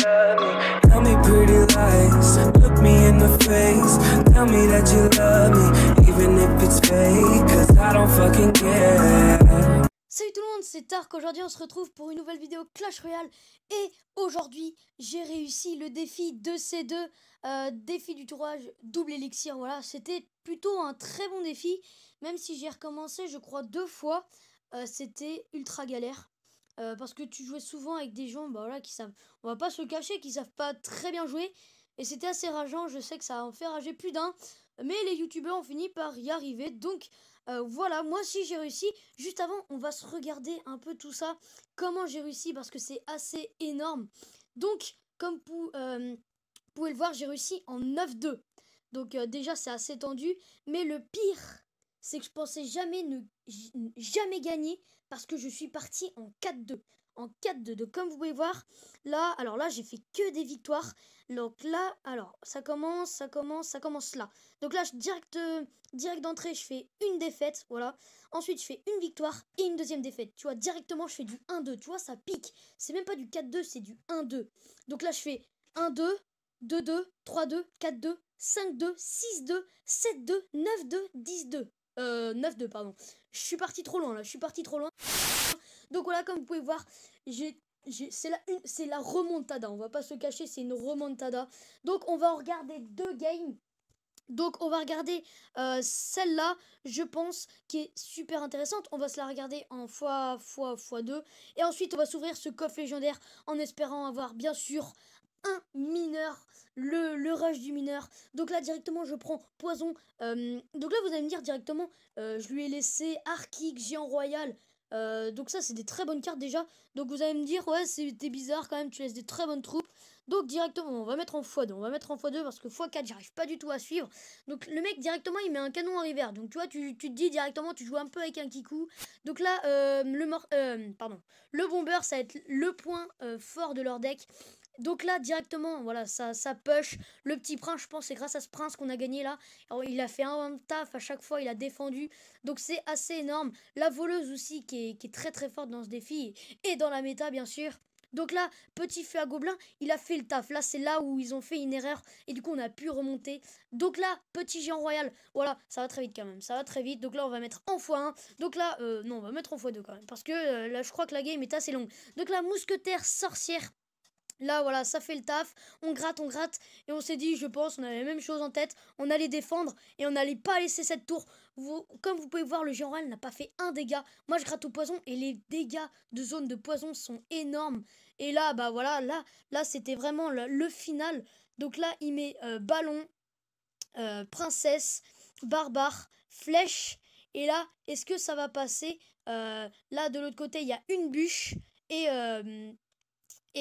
love me. Tell me pretty lies, look me in the face. Tell me that you love me, even if it's fake, cause I don't fucking care. Salut tout le monde, c'est Tark. Aujourd'hui on se retrouve pour une nouvelle vidéo Clash Royale. Et aujourd'hui j'ai réussi le défi 2C2, défi du tourage double élixir. Voilà, c'était plutôt un très bon défi. Même si j'ai recommencé je crois 2 fois, c'était ultra galère. Parce que tu jouais souvent avec des gens voilà, qui savent, on va pas se le cacher, qui savent pas très bien jouer. Et c'était assez rageant, je sais que ça en fait rager plus d'un. Mais les youtubeurs ont fini par y arriver. Donc voilà, moi aussi j'ai réussi. Juste avant, on va se regarder un peu tout ça. Comment j'ai réussi, parce que c'est assez énorme. Donc, comme vous pouvez le voir, j'ai réussi en 9-2. Donc déjà, c'est assez tendu. Mais le pire, c'est que je pensais jamais gagner, parce que je suis parti en 4-2. En 4-2. Donc comme vous pouvez voir, là, alors là, j'ai fait que des victoires. Donc là, alors, ça commence là. Donc là, direct d'entrée, je fais une défaite, voilà. Ensuite, je fais une victoire et une deuxième défaite. Tu vois, directement, je fais du 1-2. Tu vois, ça pique. C'est même pas du 4-2, c'est du 1-2. Donc là, je fais 1-2, 2-2, 3-2, 4-2, 5-2, 6-2, 7-2, 9-2, 10-2. 9-2, pardon. Je suis parti trop loin, là. Je suis parti trop loin. Donc voilà, comme vous pouvez voir, c'est la remontada. On va pas se cacher, c'est une remontada. Donc on va en regarder 2 games. Donc on va regarder celle-là, je pense, qui est super intéressante. On va se la regarder en x2. Et ensuite on va s'ouvrir ce coffre légendaire en espérant avoir bien sûr un mineur, le rush du mineur. Donc là directement je prends poison. Donc là vous allez me dire directement, je lui ai laissé Archix, Géant Royal. Donc ça c'est des très bonnes cartes déjà. Donc vous allez me dire ouais c'était bizarre quand même, tu laisses des très bonnes troupes. Donc directement on va mettre en x2, on va mettre en x2 parce que x4 j'arrive pas du tout à suivre. Donc le mec directement il met un canon en rivière. Donc tu vois tu te dis directement tu joues un peu avec un kikou. Donc là le bomber ça va être le point fort de leur deck. Donc là directement voilà ça push. Le petit prince, je pense c'est grâce à ce prince qu'on a gagné là. Alors, il a fait un taf à chaque fois, il a défendu. Donc c'est assez énorme. La voleuse aussi qui est très très forte dans ce défi et dans la méta bien sûr. Donc là, petit feu à gobelin, il a fait le taf. Là, c'est là où ils ont fait une erreur et du coup, on a pu remonter. Donc là, petit géant royal, voilà, ça va très vite quand même. Ça va très vite. Donc là, on va mettre en x1. Donc là, non, on va mettre en x2 quand même parce que là, je crois que la game est assez longue. Donc là, mousquetaire, sorcière. Là, voilà, ça fait le taf. On gratte. Et on s'est dit, je pense, on avait la même chose en tête. On allait défendre et on n'allait pas laisser cette tour. Comme vous pouvez voir, le géant royal n'a pas fait un dégât. Moi, je gratte au poison et les dégâts de zone de poison sont énormes. Et là, bah voilà, là c'était vraiment le final. Donc là, il met ballon, princesse, barbare, flèche. Et là, est-ce que ça va passer? Là, de l'autre côté, il y a une bûche et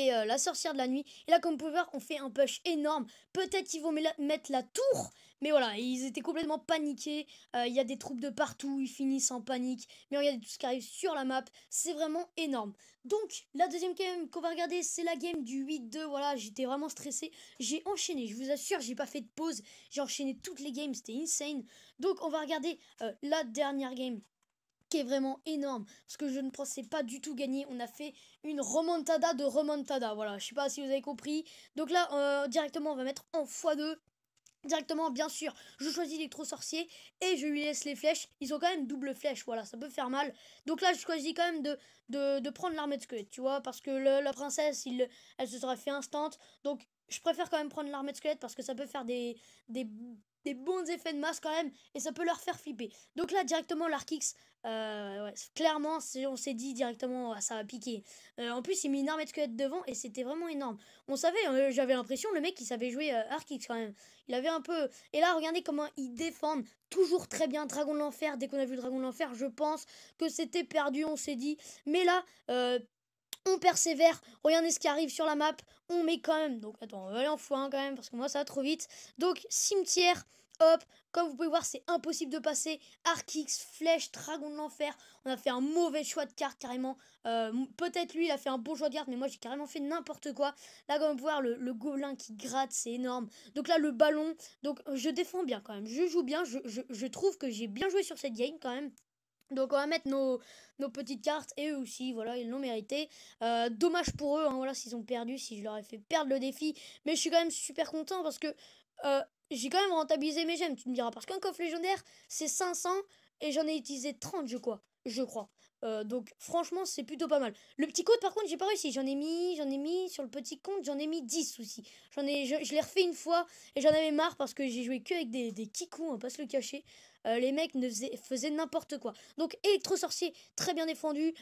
la sorcière de la nuit. Et là, comme vous pouvez voir, on fait un push énorme. Peut-être qu'ils vont mettre la tour. Mais voilà, ils étaient complètement paniqués. Il y a des troupes de partout. Ils finissent en panique. Mais regardez tout ce qui arrive sur la map. C'est vraiment énorme. Donc, la deuxième game qu'on va regarder, c'est la game du 8-2. Voilà, j'étais vraiment stressé. J'ai enchaîné. Je vous assure, j'ai pas fait de pause. J'ai enchaîné toutes les games. C'était insane. Donc, on va regarder la dernière game, qui est vraiment énorme parce que je ne pensais pas du tout gagner. On a fait une remontada de remontada, voilà, je sais pas si vous avez compris. Donc là directement on va mettre en x2 directement. Bien sûr je choisis l'électro sorcier et je lui laisse les flèches. Ils ont quand même double flèche, voilà, ça peut faire mal. Donc là je choisis quand même de prendre l'armée de squelette, tu vois, parce que la princesse elle se serait fait instant. Donc je préfère quand même prendre l'armée de squelette parce que ça peut faire des bons effets de masse quand même et ça peut leur faire flipper. Donc là directement l'Archix, ouais, clairement on s'est dit directement ça va piquer. En plus il met une armée de squelette devant et c'était vraiment énorme. On savait, j'avais l'impression le mec il savait jouer Archix quand même. Il avait un peu... Et là regardez comment ils défendent toujours très bien. Dragon de l'enfer, dès qu'on a vu le dragon de l'enfer je pense que c'était perdu, on s'est dit. Mais là on persévère, regardez ce qui arrive sur la map, on met quand même, donc attends, on va aller en x1 quand même, parce que moi ça va trop vite. Donc cimetière, hop, comme vous pouvez voir c'est impossible de passer. Archix, flèche, dragon de l'enfer, on a fait un mauvais choix de carte carrément. Peut-être lui il a fait un bon choix de carte, mais moi j'ai carrément fait n'importe quoi. Là comme vous pouvez voir le gobelin qui gratte, c'est énorme. Donc là le ballon, donc je défends bien quand même, je joue bien, je trouve que j'ai bien joué sur cette game quand même. Donc on va mettre nos petites cartes et eux aussi, voilà, ils l'ont mérité. Dommage pour eux, hein, voilà, s'ils ont perdu, si je leur ai fait perdre le défi. Mais je suis quand même super content parce que j'ai quand même rentabilisé mes gemmes, tu me diras. Parce qu'un coffre légendaire, c'est 500 et j'en ai utilisé 30, je crois. Donc franchement, c'est plutôt pas mal. Le petit code, par contre, j'ai pas réussi. J'en ai mis sur le petit compte, j'en ai mis 10 aussi. Je l'ai refait une fois et j'en avais marre parce que j'ai joué que avec des kikous, on va pas se le cacher. Les mecs faisaient n'importe quoi. Donc électro-sorcier, très bien défendu.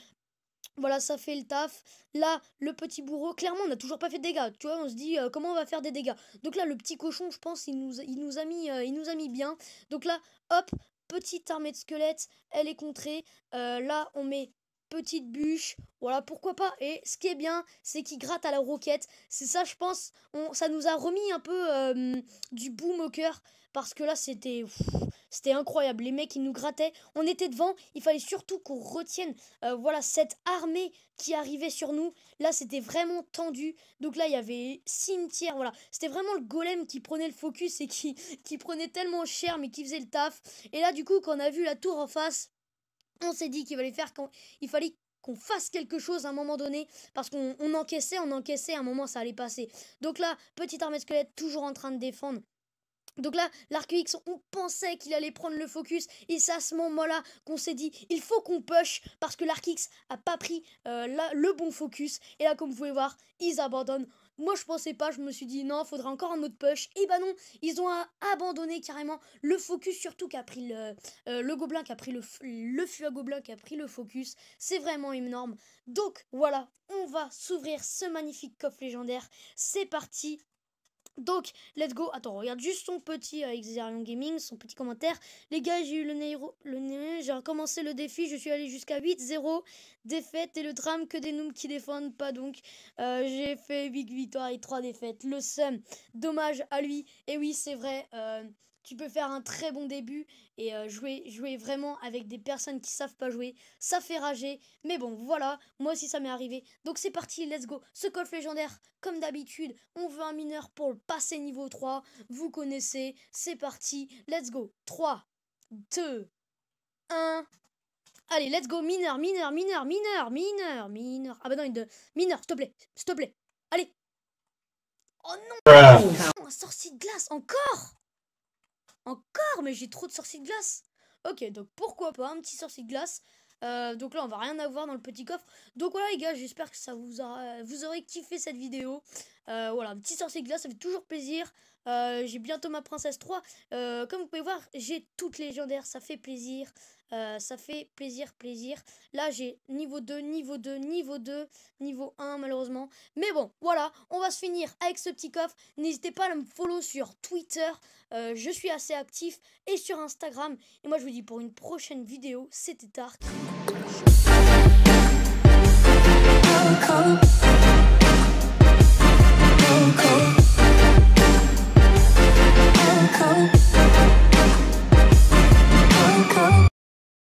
Voilà, ça fait le taf. Là, le petit bourreau, clairement, on n'a toujours pas fait de dégâts. Tu vois, on se dit comment on va faire des dégâts. Donc là, le petit cochon, je pense, il nous a mis bien. Donc là, hop, petite armée de squelettes, elle est contrée. Là, on met petite bûche. Voilà, pourquoi pas. Et ce qui est bien, c'est qu'il gratte à la roquette. C'est ça, je pense, ça nous a remis un peu du boom au cœur. Parce que là, c'était incroyable. Les mecs, ils nous grattaient. On était devant. Il fallait surtout qu'on retienne voilà, cette armée qui arrivait sur nous. Là, c'était vraiment tendu. Donc là, il y avait cimetière. Voilà, c'était vraiment le golem qui prenait le focus et qui prenait tellement cher, mais qui faisait le taf. Et là, du coup, quand on a vu la tour en face, on s'est dit il fallait qu'on fasse quelque chose à un moment donné, parce qu'on encaissait, à un moment ça allait passer. Donc là, petite armée de squelettes, toujours en train de défendre. Donc là, l'arc X, on pensait qu'il allait prendre le focus. Et c'est à ce moment-là qu'on s'est dit, il faut qu'on push. Parce que l'arc X a pas pris le bon focus. Et là, comme vous pouvez voir, ils abandonnent. Moi, je pensais pas, je me suis dit, non, il faudra encore un autre push. Et bah non, ils ont abandonné carrément le focus. Surtout qu'a pris le gobelin, qui a pris le fût à gobelin, qui a pris le focus. C'est vraiment énorme. Donc voilà, on va s'ouvrir ce magnifique coffre légendaire. C'est parti. Donc, let's go. Attends, regarde juste son petit Xerion Gaming, son petit commentaire. Les gars, j'ai eu le nez, j'ai recommencé le défi, je suis allé jusqu'à 8-0. Défaite et le drame que des noobs qui défendent pas donc. J'ai fait 8 victoires et 3 défaites. Le seum, dommage à lui. Et oui, c'est vrai, tu peux faire un très bon début et jouer vraiment avec des personnes qui savent pas jouer. Ça fait rager. Mais bon, voilà, moi aussi ça m'est arrivé. Donc c'est parti, let's go. Ce coffre légendaire, comme d'habitude, on veut un mineur pour le passer niveau 3. Vous connaissez, c'est parti, let's go. 3, 2, 1. Allez, let's go, mineur. Ah bah non, mineur, s'il te plaît. Allez. Oh non, un sorcier de glace, encore, mais j'ai trop de sorciers de glace. Ok, donc pourquoi pas un petit sorcier de glace. Donc là, on va rien avoir dans le petit coffre. Donc voilà les gars, j'espère que vous aurez kiffé cette vidéo. Voilà, un petit sorcier de glace, ça fait toujours plaisir. J'ai bientôt ma princesse 3. Comme vous pouvez voir, j'ai toutes les légendaires, ça fait plaisir. Ça fait plaisir. Là, j'ai niveau 2, niveau 1 malheureusement. Mais bon, voilà, on va se finir avec ce petit coffre. N'hésitez pas à me follow sur Twitter. Je suis assez actif et sur Instagram. Et moi, je vous dis pour une prochaine vidéo, c'était Ark.